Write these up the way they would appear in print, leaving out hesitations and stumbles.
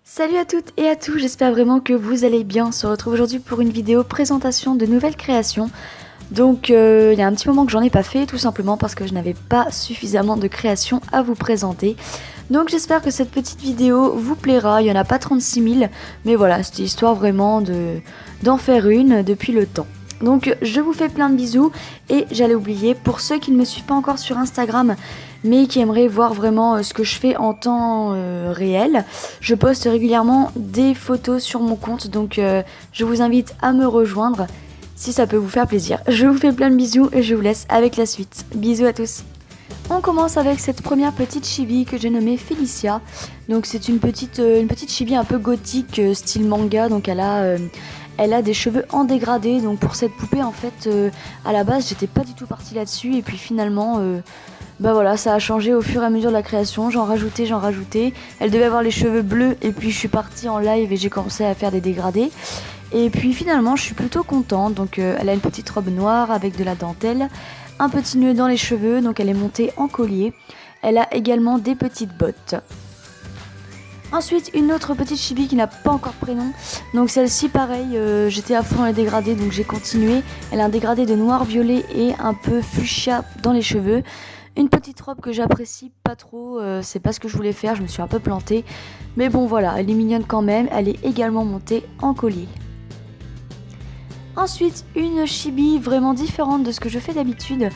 Salut à toutes et à tous, j'espère vraiment que vous allez bien. On se retrouve aujourd'hui pour une vidéo présentation de nouvelles créations. Donc il y a un petit moment que j'en ai pas fait, tout simplement parce que je n'avais pas suffisamment de créations à vous présenter. Donc j'espère que cette petite vidéo vous plaira, il n'y en a pas 36 000, mais voilà, c'était histoire vraiment d'en faire une depuis le temps. Donc je vous fais plein de bisous et j'allais oublier, pour ceux qui ne me suivent pas encore sur Instagram, mais qui aimeraient voir vraiment ce que je fais en temps réel, je poste régulièrement des photos sur mon compte, donc je vous invite à me rejoindre si ça peut vous faire plaisir. Je vous fais plein de bisous et je vous laisse avec la suite. Bisous à tous. On commence avec cette première petite chibi que j'ai nommée Felicia. Donc c'est une petite chibi un peu gothique, style manga, donc elle a des cheveux en dégradé. Donc pour cette poupée en fait, à la base j'étais pas du tout partie là-dessus et puis finalement... bah voilà, ça a changé au fur et à mesure de la création, j'en rajoutais. Elle devait avoir les cheveux bleus et puis je suis partie en live et j'ai commencé à faire des dégradés. Et puis finalement je suis plutôt contente, donc elle a une petite robe noire avec de la dentelle, un petit nœud dans les cheveux, donc elle est montée en collier. Elle a également des petites bottes. Ensuite, une autre petite chibi qui n'a pas encore de prénom. Donc celle-ci, pareil, j'étais à fond dans les dégradés, donc j'ai continué. Elle a un dégradé de noir violet et un peu fuchsia dans les cheveux. Une petite robe que j'apprécie pas trop, c'est pas ce que je voulais faire, je me suis un peu plantée. Mais bon voilà, elle est mignonne quand même, elle est également montée en collier. Ensuite, une chibi vraiment différente de ce que je fais d'habitude.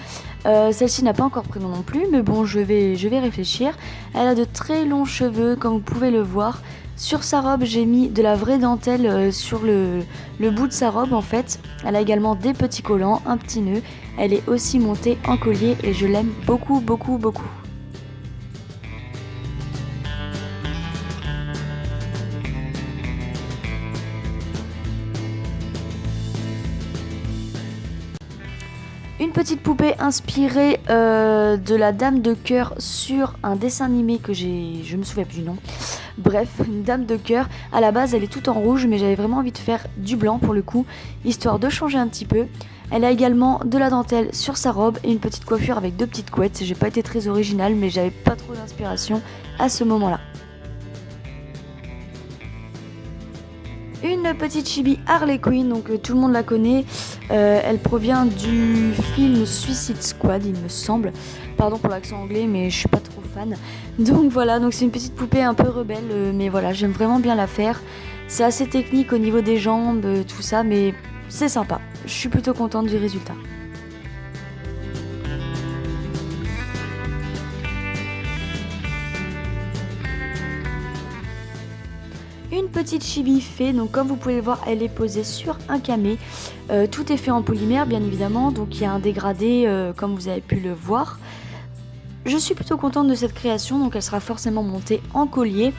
Celle-ci n'a pas encore de prénom non plus, mais bon, je vais réfléchir. Elle a de très longs cheveux, comme vous pouvez le voir. Sur sa robe, j'ai mis de la vraie dentelle sur le bout de sa robe en fait. Elle a également des petits collants, un petit nœud. Elle est aussi montée en collier et je l'aime beaucoup, beaucoup, beaucoup. Une petite poupée inspirée de la Dame de Cœur sur un dessin animé que je me souviens plus du nom. Bref, une Dame de Cœur. À la base, elle est toute en rouge, mais j'avais vraiment envie de faire du blanc pour le coup, histoire de changer un petit peu. Elle a également de la dentelle sur sa robe et une petite coiffure avec deux petites couettes. J'ai pas été très originale, mais j'avais pas trop d'inspiration à ce moment-là. Une petite chibi Harley Quinn, donc tout le monde la connaît. Elle provient du film Suicide Squad, il me semble. Pardon pour l'accent anglais, mais je suis pas trop fan. Donc voilà, donc c'est une petite poupée un peu rebelle, mais voilà, j'aime vraiment bien la faire. C'est assez technique au niveau des jambes, tout ça, mais c'est sympa. Je suis plutôt contente du résultat. Une petite chibi fée, donc comme vous pouvez le voir, elle est posée sur un camé. Tout est fait en polymère bien évidemment, donc il y a un dégradé comme vous avez pu le voir. Je suis plutôt contente de cette création, donc elle sera forcément montée en collier.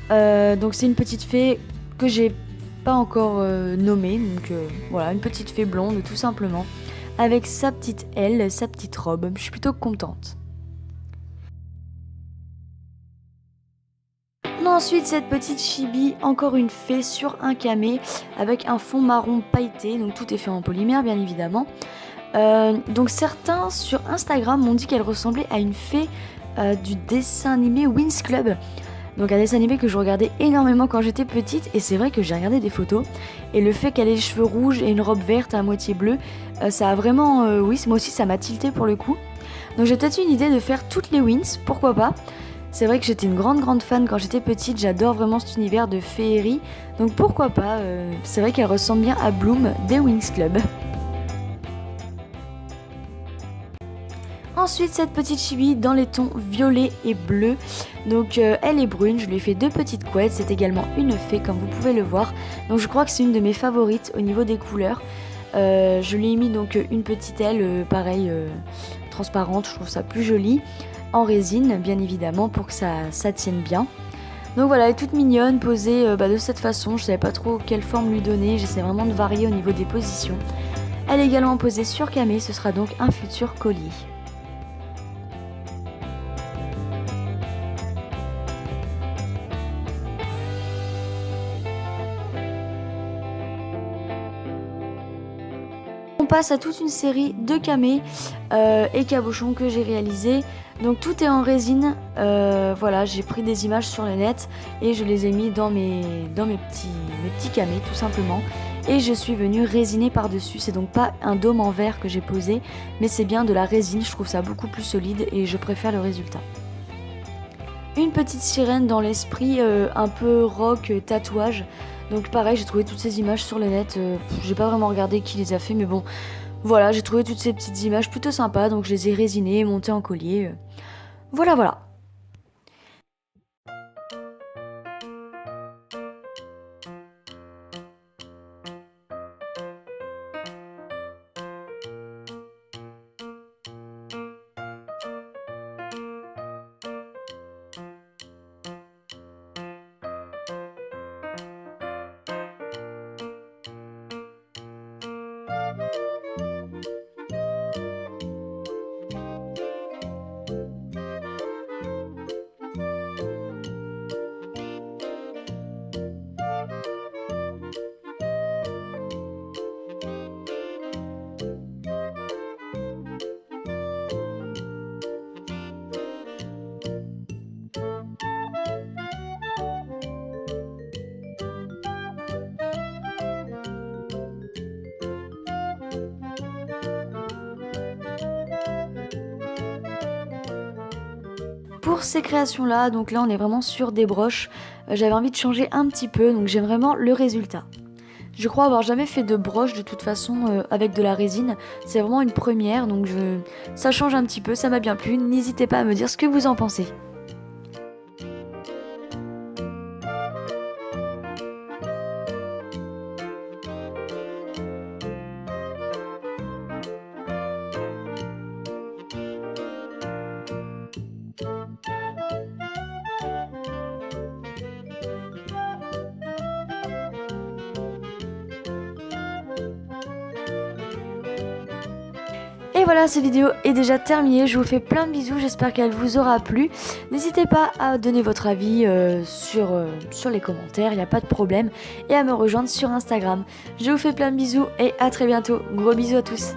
Donc c'est une petite fée que j'ai pas encore nommée, donc voilà, une petite fée blonde tout simplement, avec sa petite aile, sa petite robe. Je suis plutôt contente. On a ensuite cette petite chibi, encore une fée sur un camé avec un fond marron pailleté, donc tout est fait en polymère bien évidemment. Donc certains sur Instagram m'ont dit qu'elle ressemblait à une fée du dessin animé Winx Club. Donc un dessin animé que je regardais énormément quand j'étais petite, et c'est vrai que j'ai regardé des photos et le fait qu'elle ait les cheveux rouges et une robe verte à moitié bleue, ça a vraiment, oui, moi aussi ça m'a tilté pour le coup. Donc j'ai peut-être une idée de faire toutes les Winx, pourquoi pas. C'est vrai que j'étais une grande fan quand j'étais petite, j'adore vraiment cet univers de féerie, donc pourquoi pas, c'est vrai qu'elle ressemble bien à Bloom des Winx Club. Ensuite, cette petite chibi dans les tons violet et bleu. Donc elle est brune, je lui ai fait deux petites couettes. C'est également une fée comme vous pouvez le voir. Donc je crois que c'est une de mes favorites au niveau des couleurs. Je lui ai mis donc une petite aile, pareil, transparente, je trouve ça plus joli. En résine, bien évidemment, pour que ça tienne bien. Donc voilà, elle est toute mignonne, posée de cette façon. Je savais pas trop quelle forme lui donner. J'essaie vraiment de varier au niveau des positions. Elle est également posée sur camé, ce sera donc un futur collier. passe à toute une série de camés et cabochons que j'ai réalisés. Donc tout est en résine, voilà, j'ai pris des images sur le net et je les ai mis dans mes petits camés tout simplement. Et je suis venue résiner par-dessus, c'est donc pas un dôme en verre que j'ai posé, mais c'est bien de la résine, je trouve ça beaucoup plus solide et je préfère le résultat. Une petite sirène dans l'esprit, un peu rock, tatouage. Donc pareil, j'ai trouvé toutes ces images sur le net, j'ai pas vraiment regardé qui les a fait, mais bon, voilà, j'ai trouvé toutes ces petites images plutôt sympas, donc je les ai résinées, montées en collier. Voilà, voilà. Pour ces créations-là, donc là on est vraiment sur des broches, j'avais envie de changer un petit peu, donc j'aime vraiment le résultat. Je crois avoir jamais fait de broche de toute façon avec de la résine, c'est vraiment une première, donc ça change un petit peu, ça m'a bien plu, n'hésitez pas à me dire ce que vous en pensez. Et voilà, cette vidéo est déjà terminée, je vous fais plein de bisous, j'espère qu'elle vous aura plu. N'hésitez pas à donner votre avis sur les commentaires, il n'y a pas de problème, et à me rejoindre sur Instagram. Je vous fais plein de bisous et à très bientôt, gros bisous à tous.